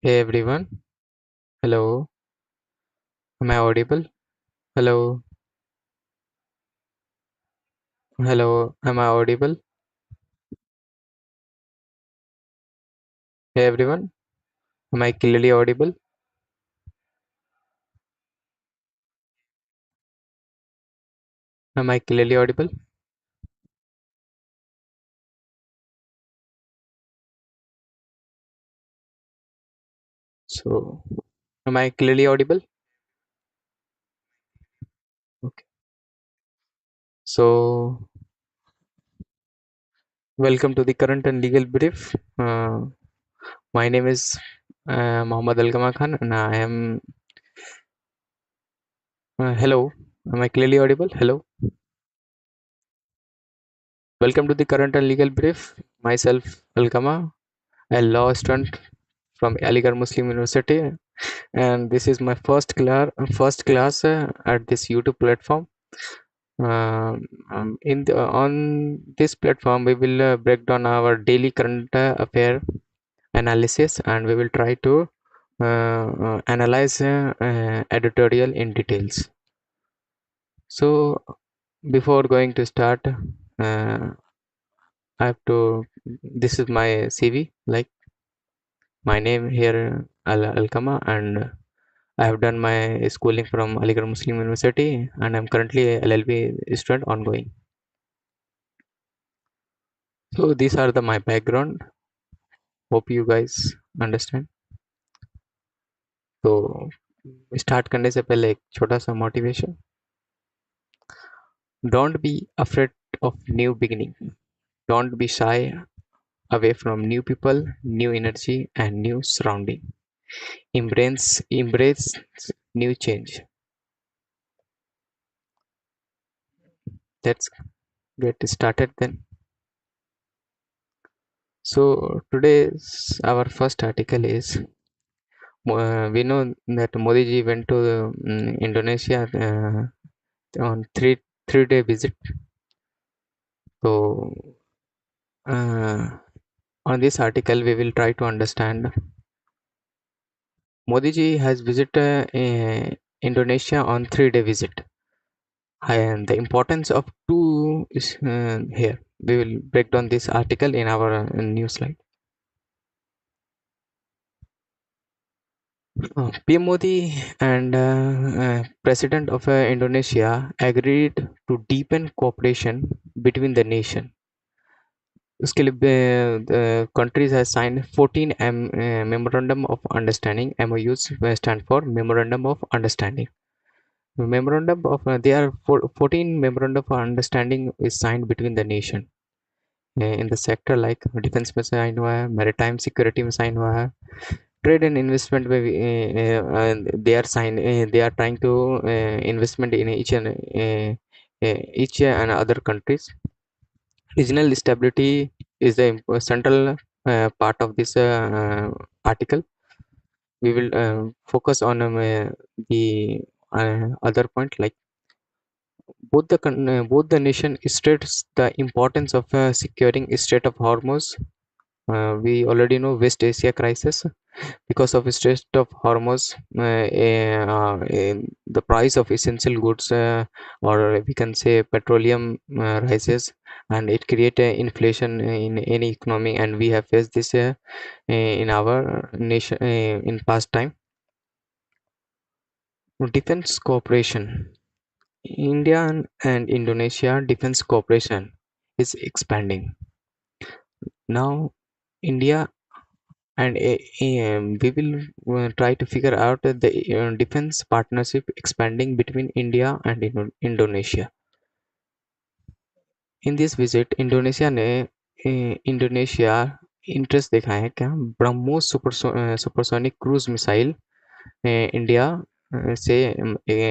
Hey everyone, hello, am I audible? Hello, hello, am I audible? Hey everyone, am I clearly audible? Am I clearly audible? So, am I clearly audible? Okay. So, welcome to the current and legal brief. My name is Mohammad Algama Khan, and I am. Hello, am I clearly audible? Hello, welcome to the current and legal brief. Myself, Algama, a law student from Aligarh Muslim University, and this is my first class at this YouTube platform. On this platform, we will break down our daily current affair analysis, and we will try to analyze editorial in details. So, before going to start, I have to. This is my CV. Like my name here, Alkama, and I have done my schooling from Aligarh Muslim University, and I'm currently a LLB student ongoing. So these are my background. Hope you guys understand. तो start करने से पहले एक छोटा सा motivation. Don't be afraid of new beginning. Don't be shy away from new people, new energy, and new surrounding. Embrace new change. Let's get started then. So today's our first article is we know that Modi ji went to Indonesia on three-day visit. So on this article, we will try to understand. Modi ji has visited Indonesia on 3-day visit, and the importance of two is here. We will break down this article in our new slide. PM Modi and President of Indonesia agreed to deepen cooperation between the nation. उसके लिए the countries has signed 14 memorandum of understanding. MOUs stand for memorandum of understanding. Memorandum of there are 14 memorandum of understanding is signed between the nation in the sector like defense में signed हुआ है, maritime security में signed हुआ है, trade and investment में they are signed they are trying to investment in each and other countries. Regional stability is the central part of this article. We will focus on the other point like both the nation states the importance of securing Strait of Hormuz. We already know West Asia crisis. Because of Strait of Hormuz, the price of essential goods, or we can say petroleum, rises, and it create inflation in any economy. And we have faced this in our nation in past time. Defense cooperation. India and Indonesia defense cooperation is expanding. Now, India and we will try to figure out the defense partnership expanding between India and Indonesia. In this visit, Indonesia interest दिखाया है क्या BrahMos supersonic cruise missile India से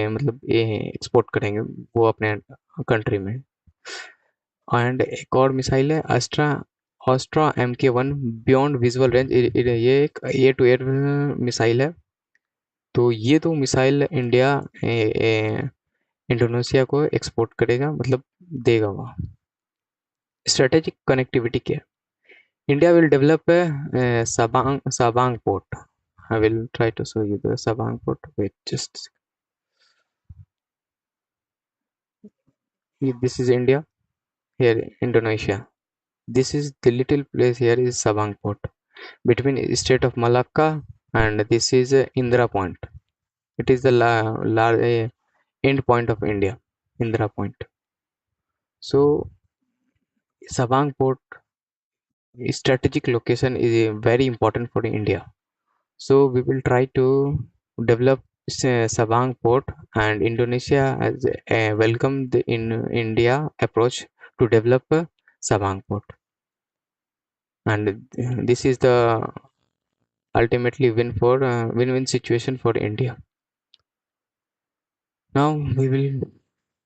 मतलब export करेंगे वो अपने country में. And एक और मिसाइल है Astra MK1 beyond visual range. ये एक एयर टू एयर मिसाइल है. तो ये दो मिसाइल इंडिया इंडोनेशिया को एक्सपोर्ट करेगा, मतलब देगा वहाँ. स्ट्रेटेजिक कनेक्टिविटी क्या? India will develop Sabang port. I will try to show you the Sabang port. Wait, just this is India. Here, Indonesia. This is the little place here is Sabang port between state of Malacca, and this is Indra Point. It is the end point of India, Indra Point. So Sabang port strategic location is very important for India. So we will try to develop Sabang port, and Indonesia has welcomed in India approach to develop Sabang port, and this is the ultimately win-win situation for India. Now we will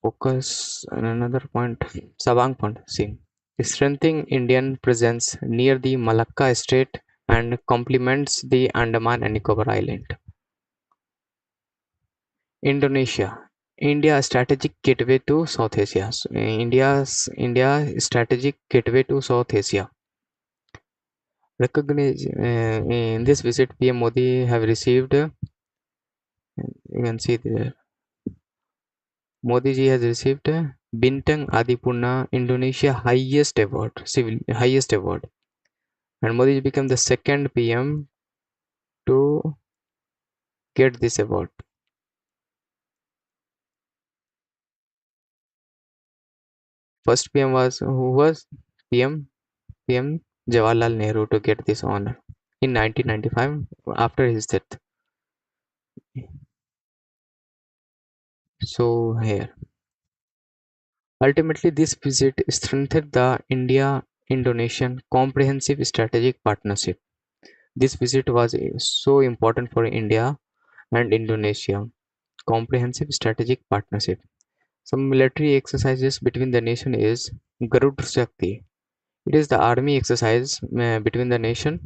focus on another point, Sabang point. See, strengthening Indian presence near the Malacca Strait and complements the Andaman and Nicobar Island. Indonesia, India strategic gateway to South Asia. So, India strategic gateway to South Asia. Recognize in this visit, PM Modi have received. You can see there. Modi ji has received Bintang Adipurna Indonesia highest award, and Modi ji became the second PM to get this award. First PM was who was PM Jawaharlal Nehru to get this honor in 1995 after his death. So here, ultimately, this visit strengthened the India-Indonesian comprehensive strategic partnership. This visit was so important for India and Indonesia comprehensive strategic partnership. Some military exercises between the nation is Garud Shakti. It is the army exercise between the nation,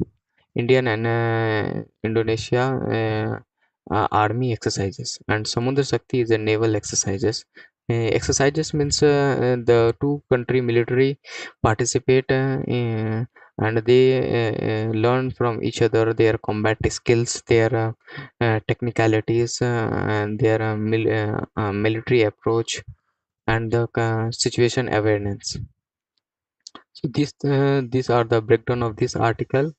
Indian and Indonesia army exercises, and Samudra Shakti is a naval exercises. Exercises means the two country military participate and they learn from each other their combat skills, their technicalities, and their military approach, and the situation awareness. So these are the breakdown of this article.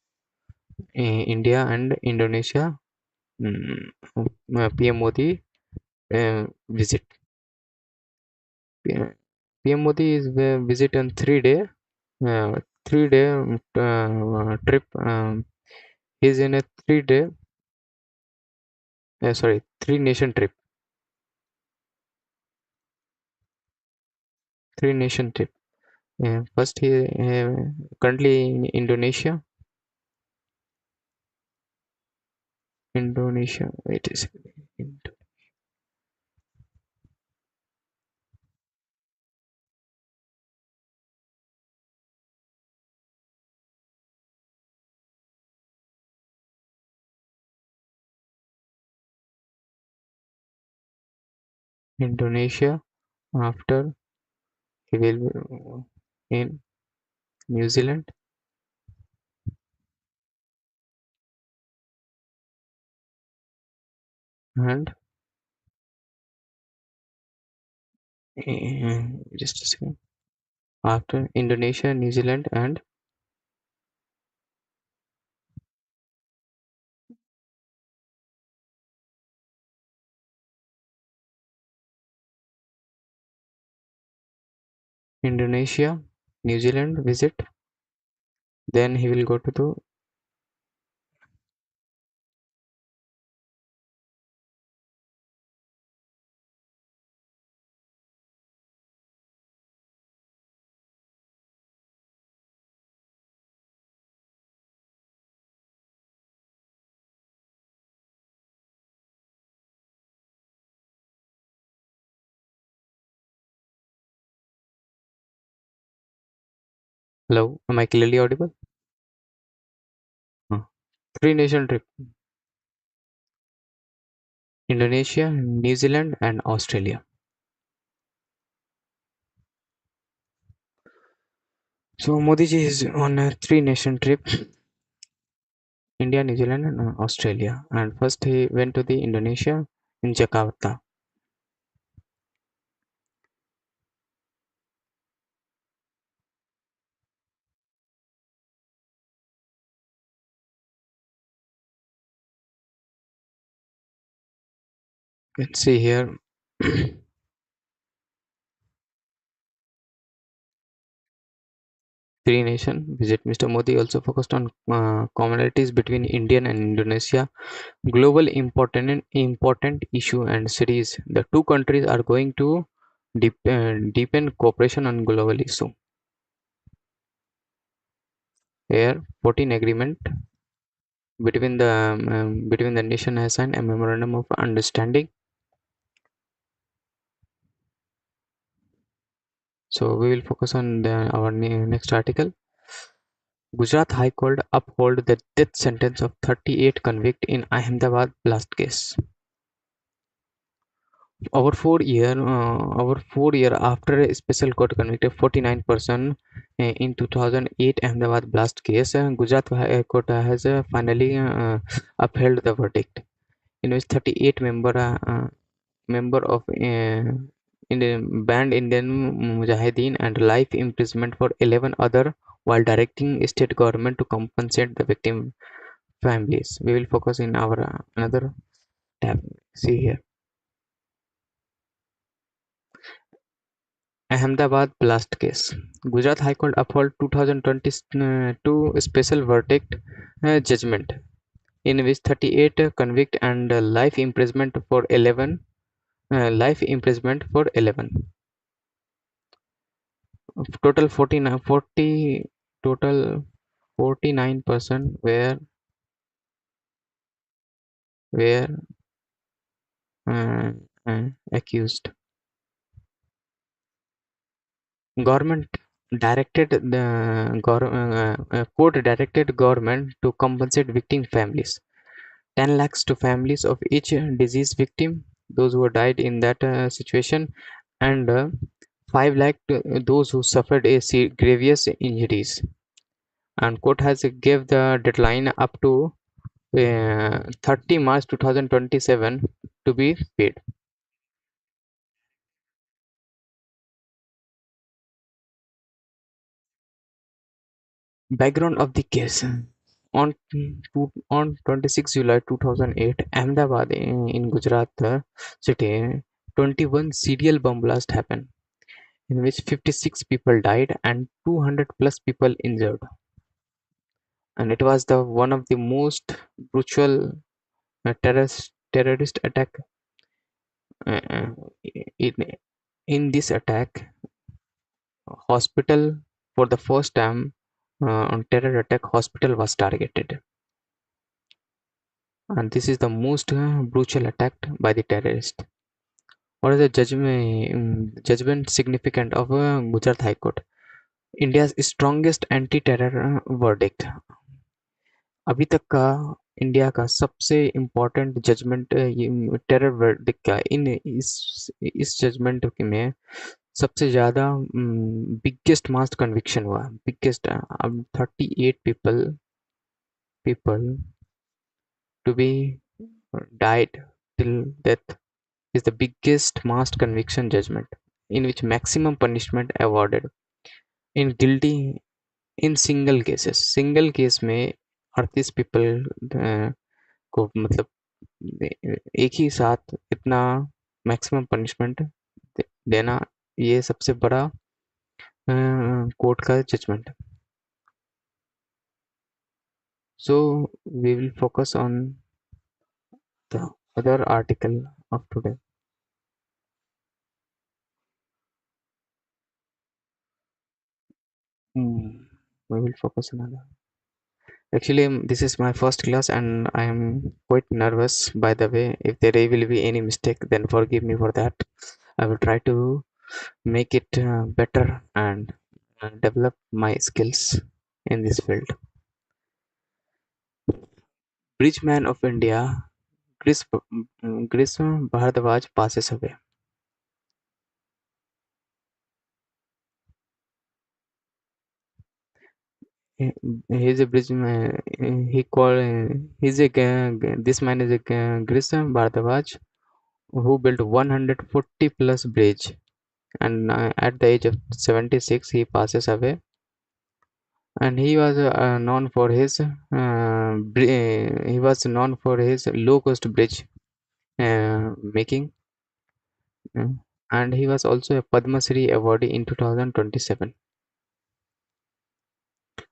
India and Indonesia PM Modi visit. PM Modi is visit on 3 day trip. He's in a 3 day, sorry, 3 nation trip. 3 nation trip. First, he currently in Indonesia. Indonesia. It is Indonesia. After he will be in New Zealand and just a second. After Indonesia, New Zealand, and Indonesia, New Zealand visit. Then he will go to the hello. Am I clearly audible? 3 nation trip: Indonesia, New Zealand, and Australia. So Modi ji is on a 3 nation trip. India, New Zealand, and Australia. And first he went to the Indonesia in Jakarta. Let's see here. Three nation visit. Mr. Modi also focused on commonalities between Indian and Indonesia, global important issue and cities. The two countries are going to deepen cooperation on global issue. Here, 14 agreement between the nation has signed a memorandum of understanding. So we will focus on our next article. Gujarat High Court uphold the death sentence of 38 convict in Ahmedabad blast case. Over 4 year after a special court convicted 49 person in 2008 Ahmedabad blast case, Gujarat High Court has finally upheld the verdict, in which 38 member of Indian banned Indian Mujahideen and life imprisonment for 11 other, while directing state government to compensate the victim families. We will focus in our another tab. See here. Ahmedabad blast case. Gujarat High Court upheld 2022 special verdict judgment, in which 38 convict and life imprisonment for 11. Total 49 40 total 49% were uh, accused. Government court directed government to compensate victim families 10 lakhs to families of each disease victim, those who died in that situation, and 5 lakh to those who suffered a grievous injuries. And court has gave the deadline up to 30 March 2027 to be paid. Background of the case. On 26 July 2008, Ahmedabad in Gujarat city, 21 serial bomb blast happened, in which 56 people died and 200 plus people injured. And it was the one of the most brutal terrorist attack. Uh, uh, in, in this attack, hospital for the first time on terror attack, hospital was targeted, and this is the most brutal attack by the terrorist. What is the judgment significant of Gujarat High Court? India's strongest anti-terror verdict. अभी तक का India का सबसे important judgement terror verdict का इस judgement में सबसे ज़्यादा बिगेस्ट मास कन्विक्शन हुआ बिगेस्ट अब 38 people to be died till death is the biggest mass conviction judgment in which maximum punishment awarded in guilty in single case में 38 people को मतलब एक ही साथ इतना मैक्सिमम पनिशमेंट देना ये सबसे बड़ा कोर्ट का judgement. So we will focus on the other article of today. We will focus on other. Actually, this is my first class and I am quite nervous. By the way, if there will be any mistake, then forgive me for that. I will try to make it better and develop my skills in this field. Bridgeman of India, Chris Bharadwaj passes away. He's a bridge. He called. He's a. This man is a Grisam Bharadwaj who built 140 plus bridge, and at the age of 76 he passes away. And he was known for his he was known for his low cost bridge making, uh, and he was also a Padma Shri awardee in 2027,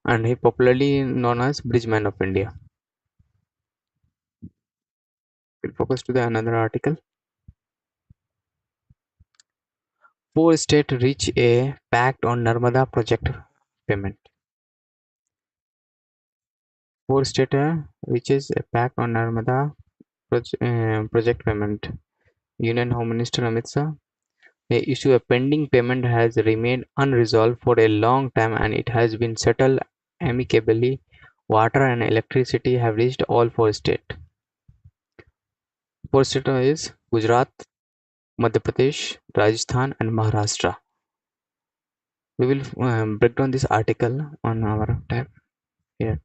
and he popularly known as Bridge Man of India. We'll focus to the another article. Four states reach a pact on Narmada project payment. Four states reaches a pact on Narmada project payment. Union Home Minister Amit Shah, the issue of pending payment has remained unresolved for a long time and it has been settled amicably. Water and electricity have reached all four states. Four states is Gujarat, Madhya Pradesh, Rajasthan, and Maharashtra. We will break down this article on our tab here.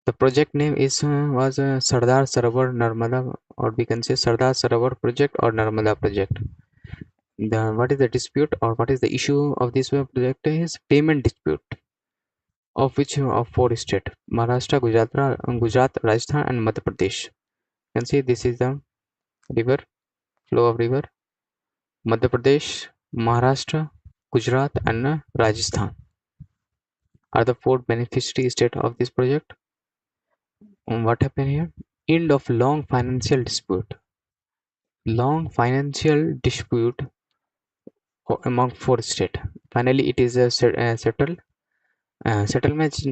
The project name is was Sardar Sarovar Narmada, or we can say Sardar Sarovar project or Narmada project. What is the dispute or what is the issue of this project is payment dispute, of which of four states: Maharashtra, Gujarat, Rajasthan, and Madhya Pradesh. You can see this is the river, flow of river. Madhya Pradesh, Maharashtra, Gujarat, and Rajasthan are the four beneficiary states of this project. What happened here? End of long financial dispute. Long financial dispute among four states. Finally, it is settled. Settlement.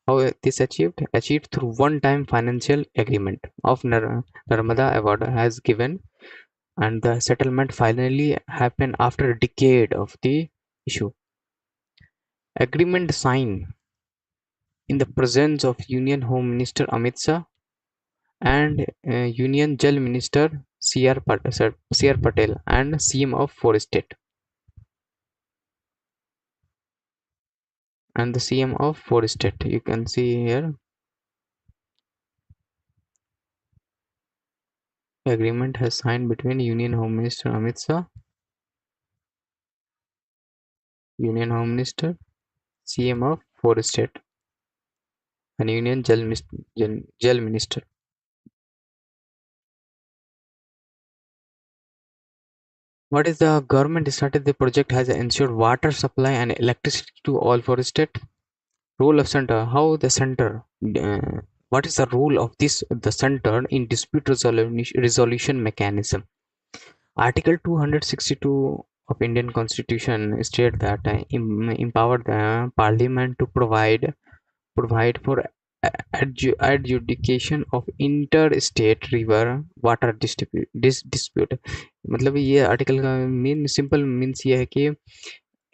How this achieved through one-time financial agreement of Narmada Award has given, and the settlement finally happened after a decade of the issue. Agreement signed in the presence of Union Home Minister Amit Shah and Union Jal Minister C.R. Patel and CM of four state and the CM of four state. You can see here agreement has signed between Union Home Minister Amit Shah, Union Home Minister, CM of four state, and Union Jal Minister. What is the government started the project has ensured water supply and electricity to all four state. Role of center. How the center? What is the role of the center in dispute resolution mechanism? Article 262 of Indian Constitution state that empower the Parliament to provide for adjudication of interstate river water dispute. मतलब ये article का mean simple means ये है कि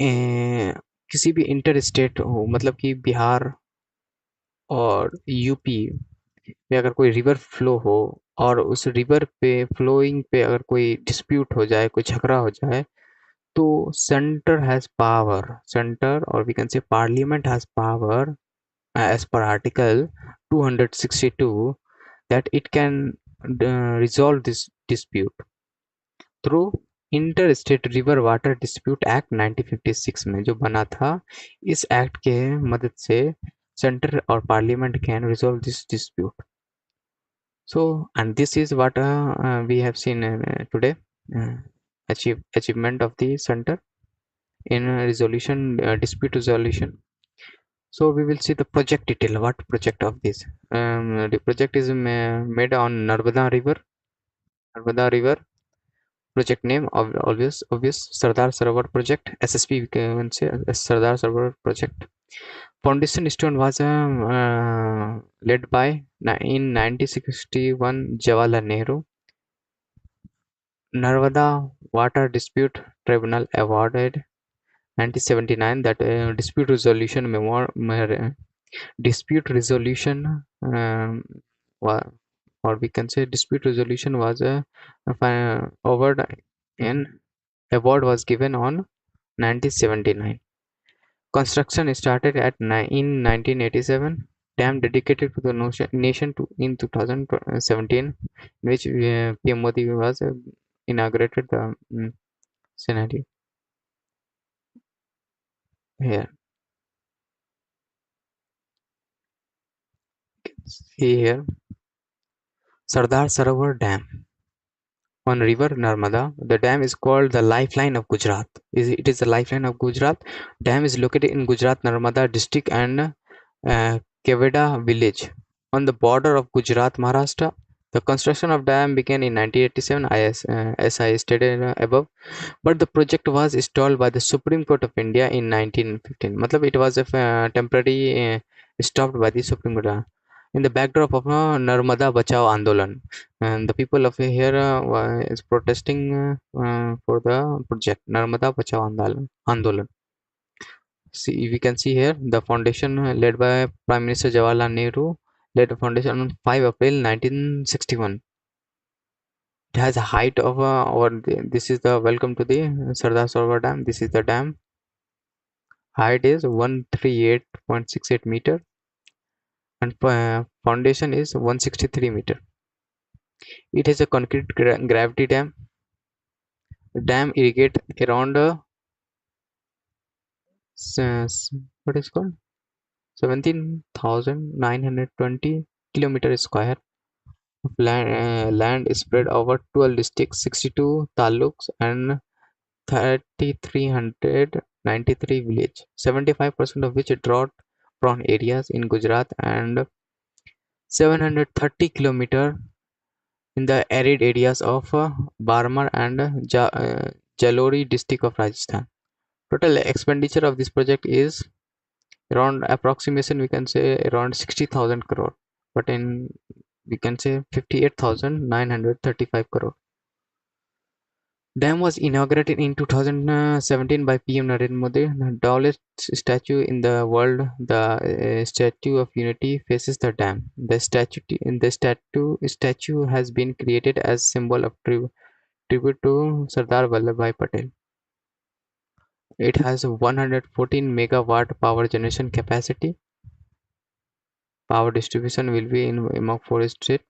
किसी भी inter state हो, मतलब कि बिहार और यूपी में अगर कोई रिवर फ्लो हो और उस रिवर पे फ्लोइंग पे अगर कोई डिस्प्यूट हो जाए, कोई झगड़ा हो जाए, तो सेंटर और we can say parliament has power as per article 262 that it can resolve this dispute through inter-state river water dispute act 1956 में जो बना था. इस एक्ट के मदद से सेंटर और parliament can resolve this dispute. So, and this is what we have seen today, uh, achievement of the center in resolution dispute resolution. So we will see the project detail. What project of this? The project is made on Narmada River. Narmada River project name obvious Sardar Sarovar project. SSP we can say Sardar Sarovar project. Foundation stone was led by in 1961 Jawaharlal Nehru. Narmada Water Dispute Tribunal awarded 1979 that dispute resolution dispute resolution or we can say dispute resolution was award and award was given on 1979. Construction started in 1987. Dam dedicated to the nation in 2017, in which PM Modi was inaugurated the scenario. Here, see here, Sardar Sarovar Dam on river Narmada. The dam is called the lifeline of Gujarat. It is the lifeline of Gujarat. Dam is located in Gujarat Narmada district and Kevada village on the border of Gujarat Maharashtra. The construction of dam began in 1987 as I stated above, but the project was stalled by the Supreme Court of India in 1915. Matlab it was a temporary stopped by the Supreme Court in the backdrop of Narmada Bachao Andolan, and the people of here is protesting for the project Narmada Bachao Andolan. See, we can see here the foundation led by Prime Minister Jawaharlal Nehru led the foundation on 5 April 1961. It has a height of this is the welcome to the Sardar Sarovar Dam. This is the dam. Height is 138.68 meter and foundation is 163 meter. It is a concrete gravity dam. The dam irrigate around what is called 17,920 kilometer square of land is spread over 12 districts, 62 taluks and 3,393 villages, 75% of which are drought prone areas in Gujarat and 730 kilometer in the arid areas of Barmar and Jalori district of Rajasthan. Total expenditure of this project is around approximation we can say around 60,000 crore, but in we can say 58,935 crore. Dam was inaugurated in 2017 by PM Narendra Modi. The tallest statue in the world, the Statue of Unity, faces the dam. The statue has been created as symbol of tribute to Sardar Vallabhbhai Patel. It has 114 megawatt power generation capacity. Power distribution will be in among forest state.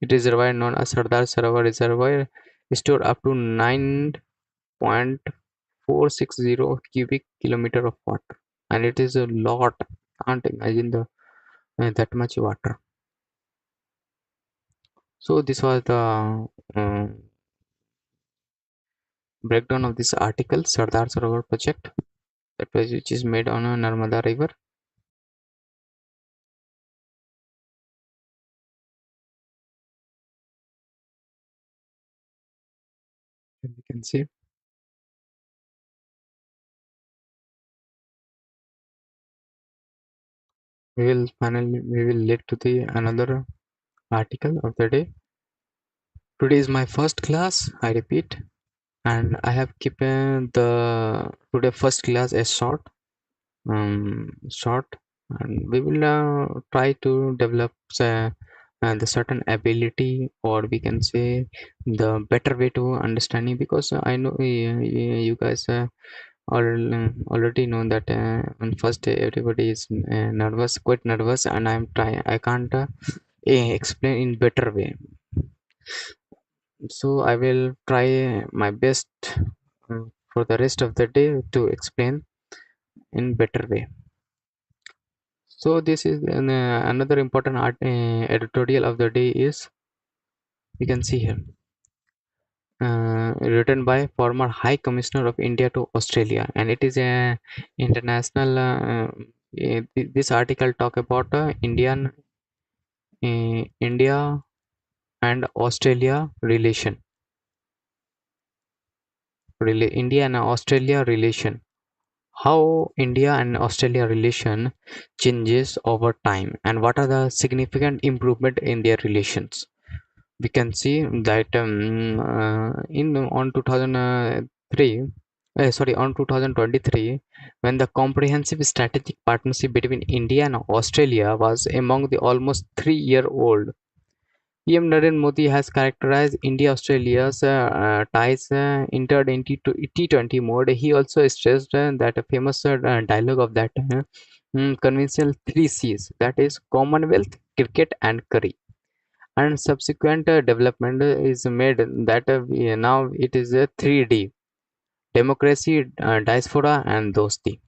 It is reservoir known as Sardar Sarovar Reservoir stored up to 9.460 cubic kilometer of water, and it is a lot. Can't imagine the that much water. So this was the breakdown of this article, Sardar Sarovar project, which is made on a Narmada river. And you can see we will lead to the another article of the day. Today is my first class, I repeat, and I have given the today first class as short, and we will try to develop the certain ability, or we can say the better way to understanding, because I know you guys already know that on first day everybody is nervous, quite nervous, and I can't explain in better way. So I will try my best for the rest of the day to explain in better way. So this is another important editorial of the day is you can see here written by former High Commissioner of India to Australia, and it is a international. This article talk about India and Australia relation, India and Australia relation. How India and Australia relation changes over time, and what are the significant improvement in their relations. We can see that in on 2003 sorry on 2023, when the comprehensive strategic partnership between India and Australia was among the almost 3-year old, PM Narendra Modi has characterized India-Australia's ties entered into T20 mode. He also stressed that a famous dialogue of that conventional three C's, that is Commonwealth, cricket, and curry. And subsequent development is made that now it is a 3D: democracy, diaspora, and dosti.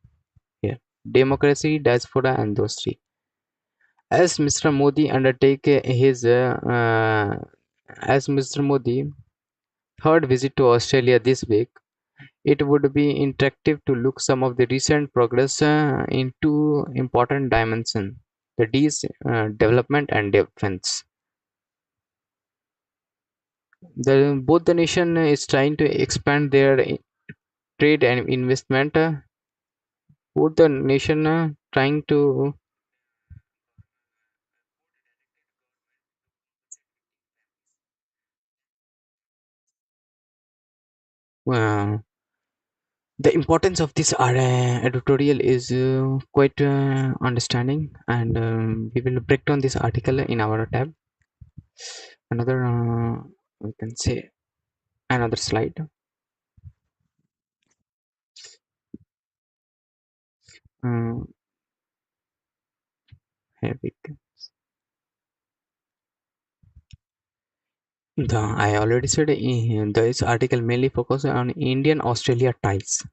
Here, democracy, diaspora, and dosti. As Mr. Modi undertake his as Mr. Modi third visit to Australia this week, it would be interactive to look some of the recent progress in two important dimensions: the D's development and defense. Both the nation is trying to expand their trade and investment. Both the nation trying to uh, the importance of this editorial is quite understanding, and we will break down this article in our tab. Another we can say another slide. uh, Here we go. I already said this article mainly focuses on Indian Australia ties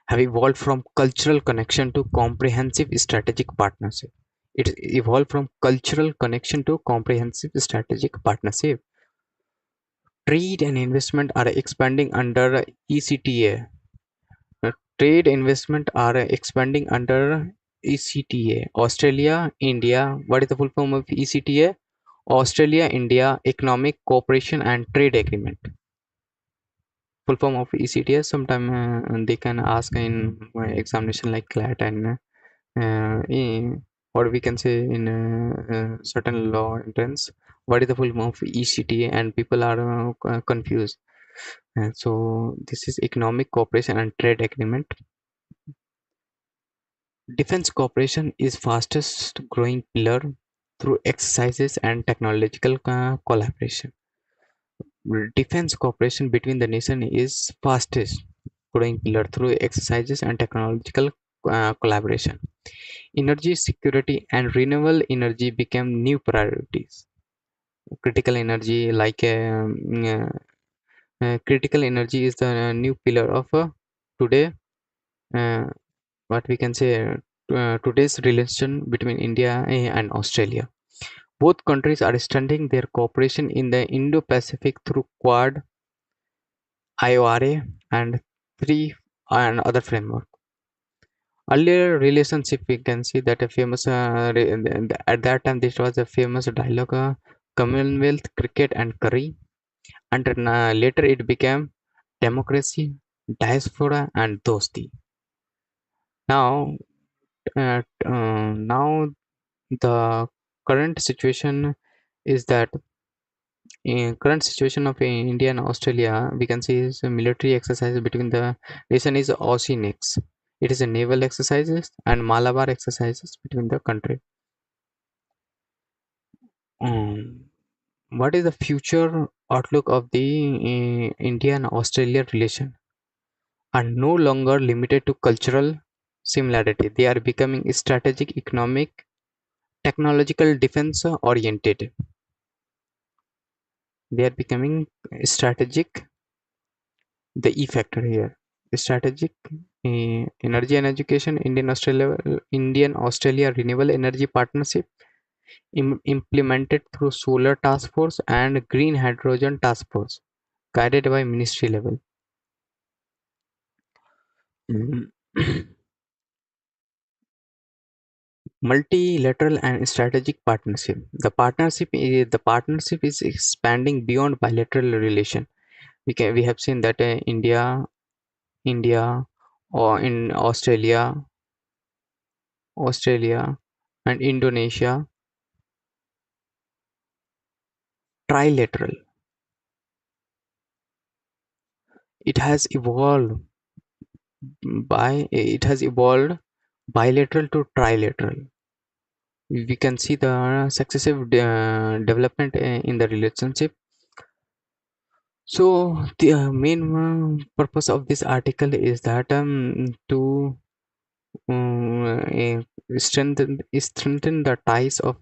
have evolved from cultural connection to comprehensive strategic partnership. It evolved from cultural connection to comprehensive strategic partnership. Trade and investment are expanding under ECTA. Trade investment are expanding under ECTA. Australia, India. What is the full form of ECTA? Australia India Economic Cooperation and Trade Agreement. Full form of ECTA. Sometime they can ask in examination like CLAT and what we can say in certain law entrance. What is the full form of ECTA? And people are confused. So this is Economic Cooperation and Trade Agreement. Defense cooperation is fastest growing pillar through exercises and technological collaboration. Defense cooperation between the nation is fastest growing pillar through exercises and technological collaboration. Energy security and renewable energy became new priorities. Critical energy, like critical energy, is the new pillar of today. Uh, what we can say today's relation between India and Australia. Both countries are strengthening their cooperation in the Indo-Pacific through Quad, IORA, and three and other framework. Earlier relationship, we can see that a famous at that time this was a famous dialogue, Commonwealth, cricket, and curry, and later it became democracy, diaspora, and dosti. Now, now the current situation is that in current situation of India and Australia, we can see is a military exercise between the nation is Oceanics. It is a naval exercises and Malabar exercises between the country. Um, what is the future outlook of the India and Australia relation? Are no longer limited to cultural similarity. They are becoming strategic, economic, technological, defense oriented. They are becoming strategic, the E factor here. Strategic, energy and education, Indian Australia Renewable Energy Partnership, implemented through Solar Task Force and Green Hydrogen Task Force, guided by ministry level. Mm. Multilateral and strategic partnership. The partnership is expanding beyond bilateral relation. We have seen that India, or in Australia, and Indonesia, trilateral. It has evolved it has evolved bilateral to trilateral. we can see the successive development in the relationship. So the main purpose of this article is that to strengthen the ties of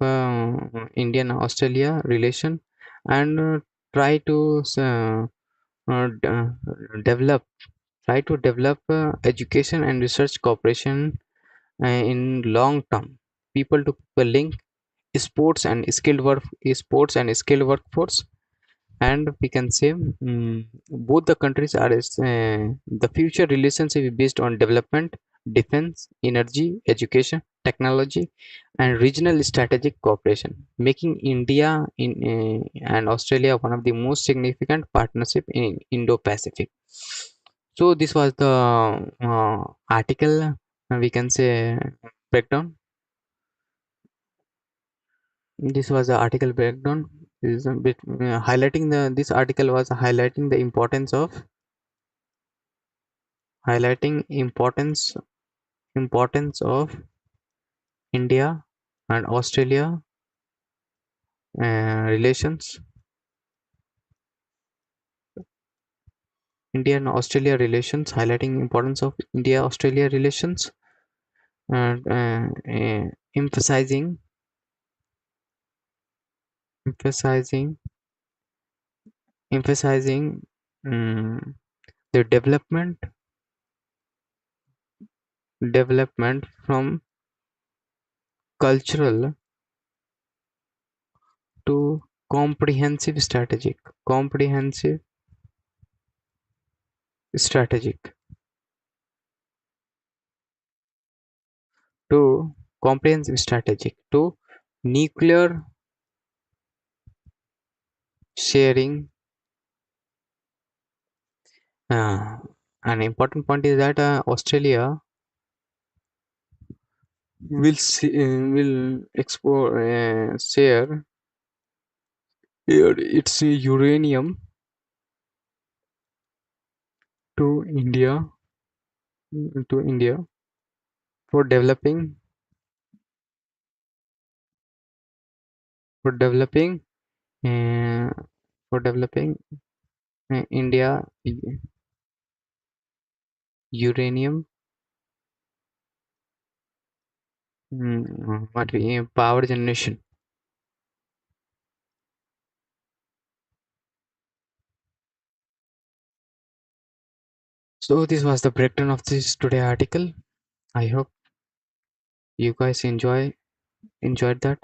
Indian Australia relation, and try to develop education and research cooperation in long term, people to people link, sports and skilled workforce. And we can say both the countries are the future relationship is based on development, defense, energy, education, technology, and regional strategic cooperation, making India and Australia one of the most significant partnership in Indo-Pacific. So this was the article, we can say, breakdown. This was the article breakdown. Is a bit highlighting the this article was highlighting the importance of India and Australia relations, India and Australia relations, highlighting importance of India Australia relations, and emphasizing emphasizing um, the development from cultural to comprehensive strategic to strategic to nuclear sharing. uh, an important point is that Australia will export share its uranium to India for for developing uh, for developing India uranium power generation. So this was the breakdown of this today article. I hope you guys enjoyed that.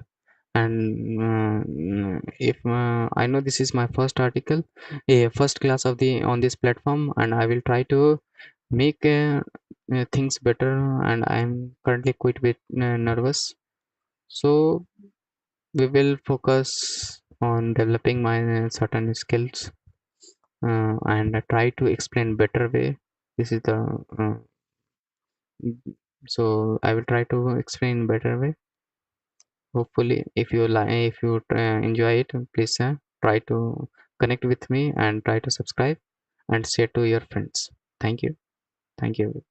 And if I know this is my first article, a first class of the on this platform, and I will try to make things better. And I'm currently quite bit nervous, so we will focus on developing my certain skills, and try to explain better way. This is the so I will try to explain better way. Hopefully, if you like, if you enjoy it, please try to connect with me and try to subscribe and share to your friends. Thank you. Thank you.